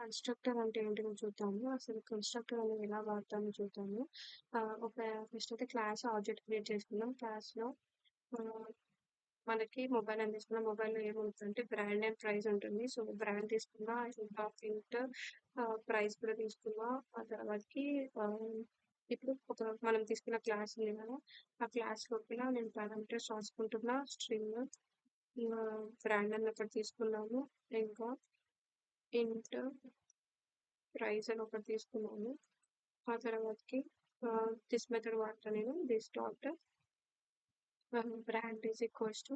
Constructor అంటే ఏంటిదో చూద్దాము. అసలు కన్‌స్ట్రక్టర్ అనేది ఎలా వాడతామో చూద్దాము. ఒక ఫస్ట్ అయితే క్లాస్ ఆబ్జెక్ట్ క్రియేట్ చేసుకుందాం. క్లాస్‌లో ఆహ్, మనకి మొబైల్ అని తీసుకుందాం. మొబైల్‌లో ఏముంటదంటే బ్రాండ్ అండ్ ప్రైస్ ఉంటుంది. సో, బ్రాండ్ తీసుకున్నా, ఇంకా ప్రింట్ ప్రైస్ కూడా తీసుకున్నా. ఆ తర్వాతకి ఆహ్, ఇప్పుడు మనం తీసుకున్న క్లాస్ ఉంది కదా! ఆ క్లాస్ లోపల నేను పారామీటర్స్ రాసుకుంటున్నా. స్ట్రింగ్ బ్రాండ్ అని ఒకటి తీసుకున్నాము. ఇంకా ఇంట్ ప్రైస్ అని ఒకటి తీసుకున్నాను. ఆ తర్వాతకి దిస్ మెథడ్ వాడతా నేను. This dot brand is equals to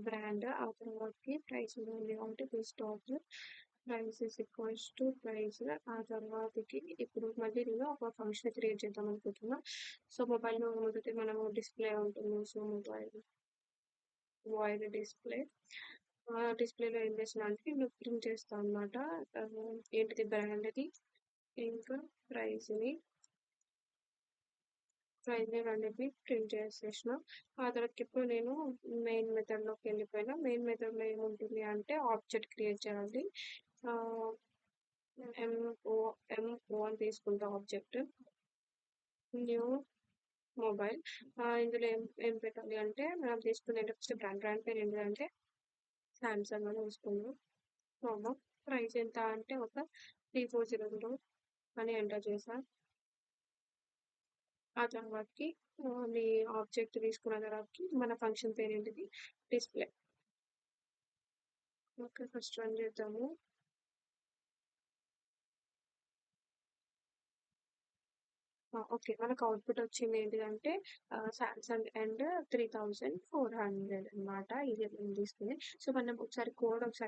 brand. ఆ తర్వాతకి ప్రైస్ ఉంది కాబట్టి this dot price is equals to price. ఆ తర్వాతకి ఇప్పుడు మళ్ళీ నేను ఒక ఫంక్షన్ క్రియేట్ చేద్దాం అనుకుంటున్నా. సో, మొబైల్‌లో మొదటి మనము డిస్‌ప్లే ఉంటుంది. So, mobile void display. డిస్‌ప్లేలో ఏం చేస్తున్నా అంటే నేను ప్రింట్ చేస్తా అనమాట. ఏంటిది బ్రాండ్‌ది ఇంకా ప్రైస్‌ని రెండిటిని ప్రింట్ చేసేసిన. ఆ తర్వాత ఇప్పుడు నేను మెయిన్ మెథడ్‌లోకి వెళ్ళిపోయినా. మెయిన్ మెథడ్‌లో ఏముంటుంది అంటే ఆబ్జెక్ట్ క్రియేట్ చేయాలి. ఆహ్, ఎంఓ ఎంఓ అని తీసుకుంటా ఆబ్జెక్ట్. New mobile. ఇందులో ఏం ఏం పెట్టాలి అంటే మనం తీసుకునేది ఫస్ట్ బ్రాండ్ పేరు ఏంటిదంటే సామ్‌సంగ్ అని తీసుకున్నాం. కామా ప్రైస్ ఎంత అంటే ఒక 3400 అని ఎంటర్ చేశా. ఆ తర్వాతకి మీ ఆబ్జెక్ట్ తీసుకున్న తర్వాతకి మన ఫంక్షన్ పేరేంటిది డిస్‌ప్లే. ఓకే. ఫస్ట్ రన్ చేద్దాము. ఓకే. మనకు అవుట్‌పుట్ వచ్చింది ఏంటిదంటే సామ్‌సంగ్ అండ్ 3400 అనమాట. ఇది నేను తీసుకుంది. సో, మనం ఒకసారి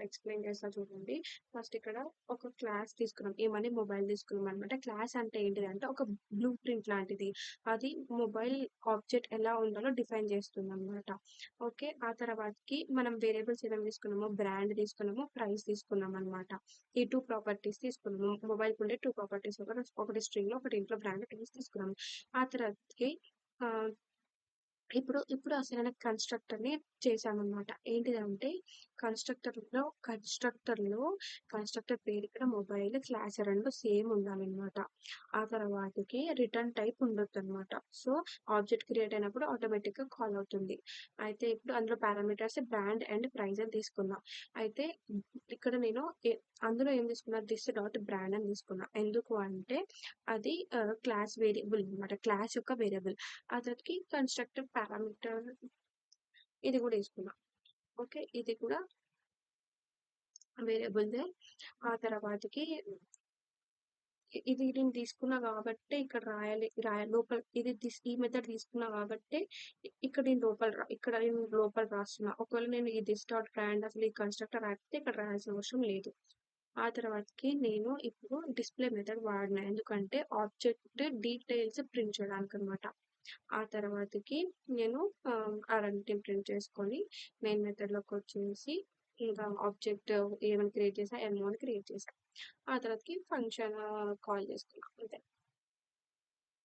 ఎక్స్‌ప్లెయిన్ చేస్తా చూడండి. ఫస్ట్ ఇక్కడ ఒక క్లాస్ తీసుకున్నాం. ఏమని మొబైల్ తీసుకున్నాం అనమాట. క్లాస్ అంటే ఏంటిదంటే ఒక బ్లూ ప్రింట్ లాంటిది. అది మొబైల్ ఆబ్జెక్ట్ ఎలా ఉండాలో డిఫైన్ చేస్తుందనమాట. ఓకే. ఆ తర్వాతకి మనం వేరియబుల్స్ ఏమేమి తీసుకున్నామో బ్రాండ్ తీసుకున్నాము, ప్రైస్ తీసుకున్నామనమాట. ఈ 2 ప్రాపర్టీస్ తీసుకున్నాము. మొబైల్‌కుండే 2 ప్రాపర్టీస్ ఒకటి స్ట్రింగ్‌లో, ఒకటి ఇంట్లో బ్రాండ్ తీసుకున్నాము. ఆ తర్వాతకి ఆహ్, ఇప్పుడు అసలైన కన్‌స్ట్రక్టర్‌ని చేశామనమాట. ఏంటిదంటే కన్‌స్ట్రక్టర్‌లో కన్‌స్ట్రక్టర్ పేరు ఇక్కడ మొబైల్, క్లాస్ 2 సేమ్ ఉండాలనమాట. ఆ తర్వాతకి రిటర్న్ టైప్ ఉండొద్దనమాట. సో, ఆబ్జెక్ట్ క్రియేట్ అయినప్పుడు ఆటోమేటిక్‌గా కాల్ అవుతుంది. అయితే ఇప్పుడు అందులో పారామీటర్స్ బ్రాండ్ అండ్ ప్రైస్ అని తీసుకున్నా. అయితే ఇక్కడ నేను అందులో ఏం తీసుకున్నా దిస్ డాట్ బ్రాండ్ అని తీసుకున్నా. ఎందుకు అంటే అది క్లాస్ వేరియబుల్ అనమాట. క్లాస్ యొక్క వేరియబుల్. ఆ తర్వాతకి కన్‌స్ట్రక్టర్ పారామీటర్ ఇది కూడా తీసుకున్నా. ఓకే. ఇది కూడా వేరియబుల్‌దే. ఆ తర్వాతకి ఇది నేను తీసుకున్నా గాబట్టే ఇక్కడ లోపల ఈ మెథడ్ తీసుకున్నా గాబట్టే ఇక్కడ నేను లోపల రాస్తున్నా. ఒకవేళ నేను ఈ దిస్ డాట్ బ్రాండ్ అసలు ఈ కన్‌స్ట్రక్టర్ రాకపోతే ఇక్కడ రాయాల్సిన అవసరం లేదు. ఆ తర్వాతకి నేను ఇప్పుడు డిస్‌ప్లే మెథడ్ వాడినా. ఎందుకంటే ఆబ్జెక్ట్ డీటెయిల్స్ ప్రింట్ చేయడానికనమాట. ఆ తర్వాతకి నేను ఆ రెండిటిని ప్రింట్ చేసుకొని మెయిన్ మెథడ్‌లోకొచ్చేసి ఇంకా ఆబ్జెక్ట్ ఏమని క్రియేట్ చేశా? ఎంఓ అని క్రియేట్ చేశా. ఆ తర్వాతకి ఫంక్షన్ కాల్ చేసుకున్నా. అంతే.